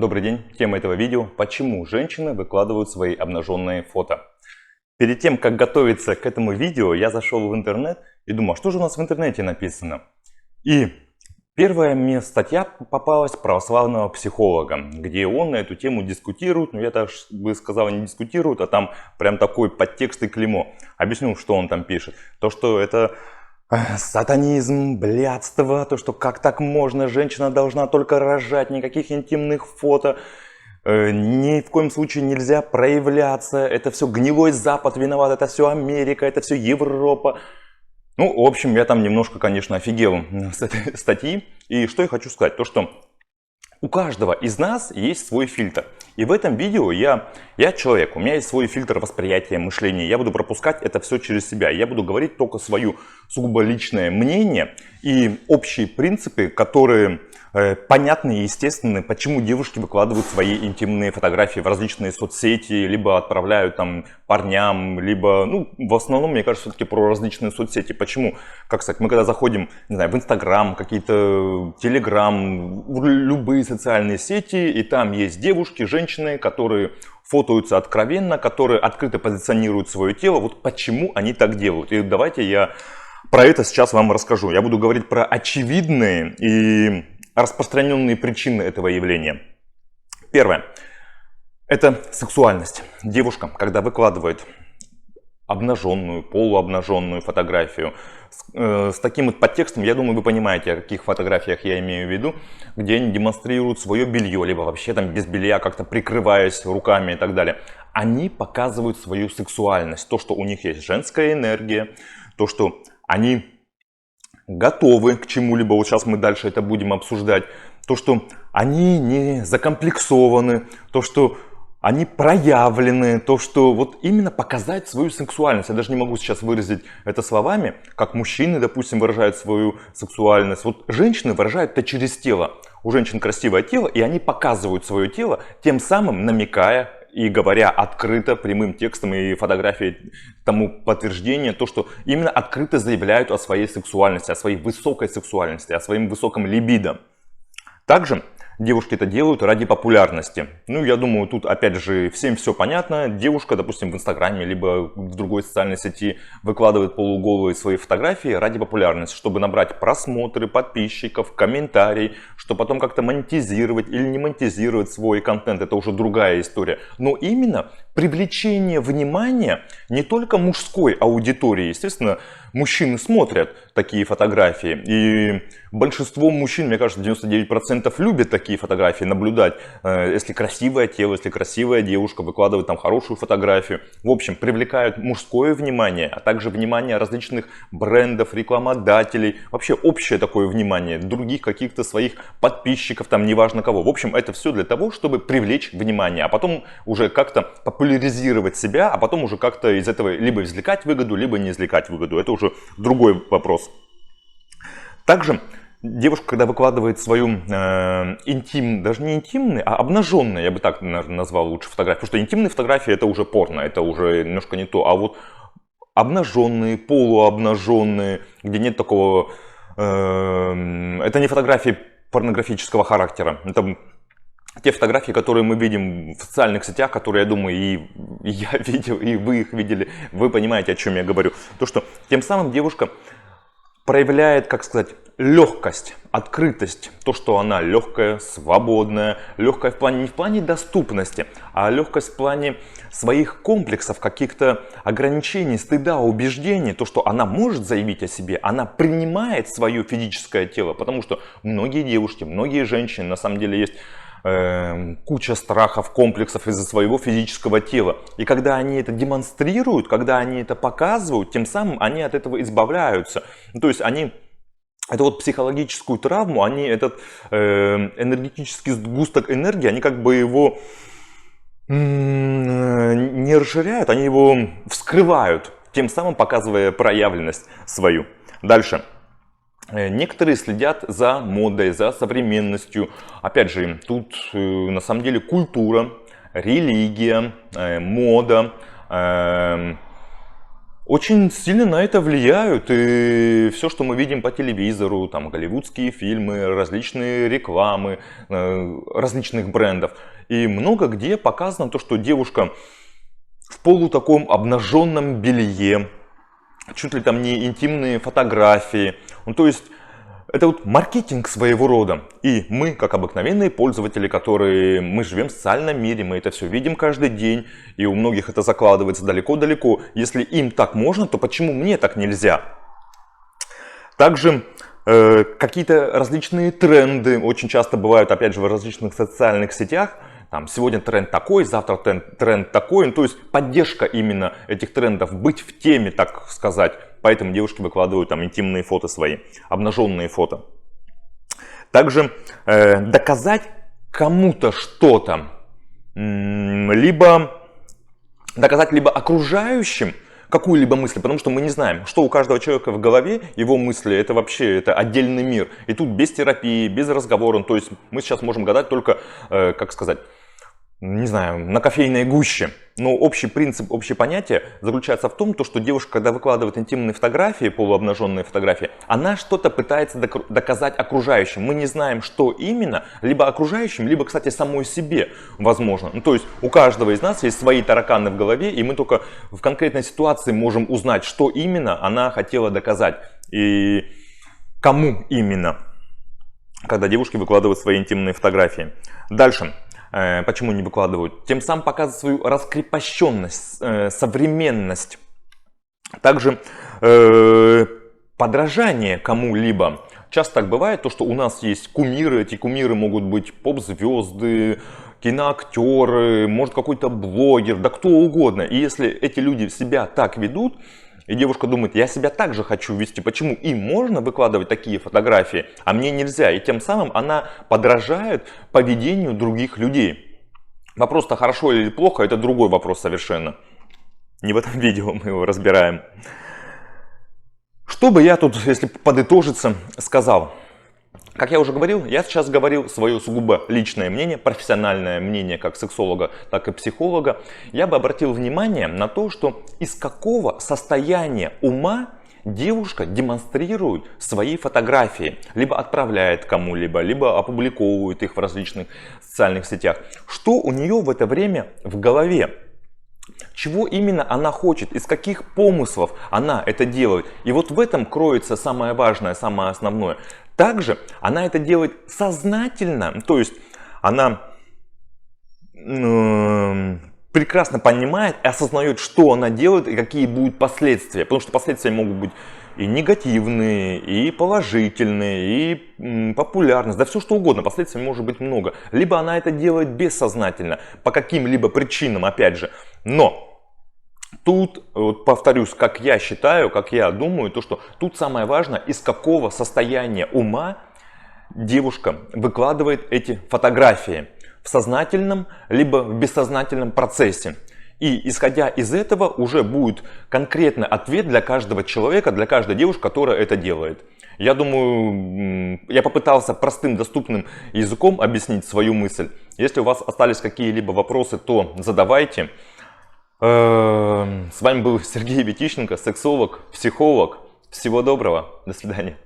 Добрый день. Тема этого видео: почему женщины выкладывают свои обнаженные фото. Перед тем, как готовиться к этому видео, я зашел в интернет и думал, что же у нас в интернете написано. И первая мне статья попалась православного психолога, где он на эту тему дискутирует. Но я даже бы сказал, не дискутирует, а там прям такой подтекст и клеймо. Объясню, что он там пишет. То, что это сатанизм, блядство, то, что как так можно, женщина должна только рожать, никаких интимных фото, ни в коем случае нельзя проявляться, это все гнилой Запад виноват, это все Америка, это все Европа. Ну, в общем, я там немножко, конечно, офигел с этой статьи. И что я хочу сказать, то что у каждого из нас есть свой фильтр. И в этом видео я человек, у меня есть свой фильтр восприятия, мышления. Я буду пропускать это все через себя. Я буду говорить только свое сугубо личное мнение и общие принципы, которые понятны и естественны, почему девушки выкладывают свои интимные фотографии в различные соцсети, либо отправляют там парням, либо, ну, в основном, мне кажется, все-таки про различные соцсети. Почему? Как сказать, мы когда заходим, не знаю, в Инстаграм, какие-то Телеграм, любые социальные сети, и там есть девушки, женщины, которые фотоются откровенно, которые открыто позиционируют свое тело. Вот почему они так делают. И давайте я про это сейчас вам расскажу. Я буду говорить про очевидные и распространенные причины этого явления. Первое. Это сексуальность. Девушка, когда выкладывает обнаженную, полуобнаженную фотографию с таким вот подтекстом, я думаю, вы понимаете, о каких фотографиях я имею в виду, где они демонстрируют свое белье, либо вообще там без белья, как-то прикрываясь руками и так далее. Они показывают свою сексуальность, то, что у них есть женская энергия, то, что они готовы к чему-либо, вот сейчас мы дальше это будем обсуждать, то, что они не закомплексованы, то, что они проявлены, то, что вот именно показать свою сексуальность. Я даже не могу сейчас выразить это словами, как мужчины, допустим, выражают свою сексуальность. Вот женщины выражают это через тело. У женщин красивое тело, и они показывают свое тело, тем самым намекая и говоря открыто, прямым текстом и фотографией тому подтверждение, то, что именно открыто заявляют о своей сексуальности, о своей высокой сексуальности, о своем высоком либидо. Также девушки это делают ради популярности. Ну, я думаю, тут опять же всем все понятно. Девушка, допустим, в Инстаграме, либо в другой социальной сети выкладывает полуголые свои фотографии ради популярности, чтобы набрать просмотры, подписчиков, комментарий, чтобы потом как-то монетизировать или не монетизировать свой контент. Это уже другая история. Но именно привлечение внимания не только мужской аудитории. Естественно, мужчины смотрят такие фотографии. И большинство мужчин, мне кажется, 99% любят такие фотографии, наблюдать. Если красивое тело, если красивая девушка выкладывает там хорошую фотографию. В общем, привлекают мужское внимание, а также внимание различных брендов, рекламодателей. Вообще общее такое внимание, других каких-то своих подписчиков, там неважно кого. В общем, это все для того, чтобы привлечь внимание, а потом уже как-то популяризировать себя, а потом уже как-то из этого либо извлекать выгоду, либо не извлекать выгоду. Это уже другой вопрос. Также девушка, когда выкладывает свою даже не интимные, а обнаженные, я бы так, наверное, назвал лучше фотографии, потому что интимные фотографии это уже порно, это уже немножко не то, а вот обнаженные, полуобнаженные, где нет такого, это не фотографии порнографического характера, это те фотографии, которые мы видим в социальных сетях, которые, я думаю, и я видел, и вы их видели, вы понимаете, о чем я говорю. То, что тем самым девушка проявляет, как сказать, легкость, открытость. То, что она легкая, свободная, легкая в плане, не в плане доступности, а легкость в плане своих комплексов, каких-то ограничений, стыда, убеждений. То, что она может заявить о себе, она принимает свое физическое тело. Потому что многие девушки, многие женщины, на самом деле есть куча страхов, комплексов из-за своего физического тела. И когда они это демонстрируют, когда они это показывают, тем самым они от этого избавляются. То есть они эту вот психологическую травму, они этот энергетический сгусток энергии, они как бы его не расширяют, они его вскрывают, тем самым показывая проявленность свою. Дальше. Некоторые следят за модой, за современностью. Опять же, тут на самом деле культура, религия, мода, очень сильно на это влияют. И все, что мы видим по телевизору, там голливудские фильмы, различные рекламы различных брендов. И много где показано то, что девушка в полу таком обнаженном белье, чуть ли там не интимные фотографии. Ну, то есть это вот маркетинг своего рода. И мы, как обыкновенные пользователи, которые мы живем в социальном мире, мы это все видим каждый день, и у многих это закладывается далеко-далеко. Если им так можно, то почему мне так нельзя? Также какие-то различные тренды очень часто бывают, опять же, в различных социальных сетях. Там, сегодня тренд такой, завтра тренд такой. Ну, то есть поддержка именно этих трендов, быть в теме, так сказать. Поэтому девушки выкладывают там интимные фото свои, обнаженные фото. Также доказать кому-то что-то, либо доказать либо окружающим какую-либо мысль, потому что мы не знаем, что у каждого человека в голове, его мысли, это вообще это отдельный мир. И тут без терапии, без разговора, то есть мы сейчас можем гадать только, как сказать, не знаю, на кофейной гуще. Но общий принцип, общее понятие заключается в том, что девушка, когда выкладывает интимные фотографии, полуобнаженные фотографии, она что-то пытается доказать окружающим. Мы не знаем, что именно, либо окружающим, либо, кстати, самой себе, возможно. Ну, то есть у каждого из нас есть свои тараканы в голове, и мы только в конкретной ситуации можем узнать, что именно она хотела доказать и кому именно, когда девушки выкладывают свои интимные фотографии. Дальше. Почему не выкладывают? Тем самым показывают свою раскрепощенность, современность. Также подражание кому-либо. Часто так бывает, что у нас есть кумиры. Эти кумиры могут быть поп-звезды, киноактеры, может какой-то блогер, да кто угодно. И если эти люди себя так ведут, и девушка думает, я себя также хочу вести, почему им можно выкладывать такие фотографии, а мне нельзя? И тем самым она подражает поведению других людей. Вопрос-то хорошо или плохо, это другой вопрос совершенно. Не в этом видео мы его разбираем. Что бы я тут, если подытожиться, сказал? Как я уже говорил, я сейчас говорил свое сугубо личное мнение, профессиональное мнение как сексолога, так и психолога. Я бы обратил внимание на то, что из какого состояния ума девушка демонстрирует свои фотографии. Либо отправляет кому-либо, либо опубликовывает их в различных социальных сетях. Что у нее в это время в голове? Чего именно она хочет, из каких помыслов она это делает. И вот в этом кроется самое важное, самое основное. Также она это делает сознательно, то есть она прекрасно понимает и осознает, что она делает и какие будут последствия. Потому что последствия могут быть и негативные, и положительные, и популярность, да все что угодно, последствий может быть много. Либо она это делает бессознательно, по каким-либо причинам, опять же. Но тут, вот повторюсь, как я считаю, как я думаю, что тут самое важное, из какого состояния ума девушка выкладывает эти фотографии. В сознательном, либо в бессознательном процессе. И исходя из этого уже будет конкретный ответ для каждого человека, для каждой девушки, которая это делает. Я думаю, я попытался простым, доступным языком объяснить свою мысль. Если у вас остались какие-либо вопросы, то задавайте. С вами был Сергей Витищенко, сексолог, психолог. Всего доброго, до свидания.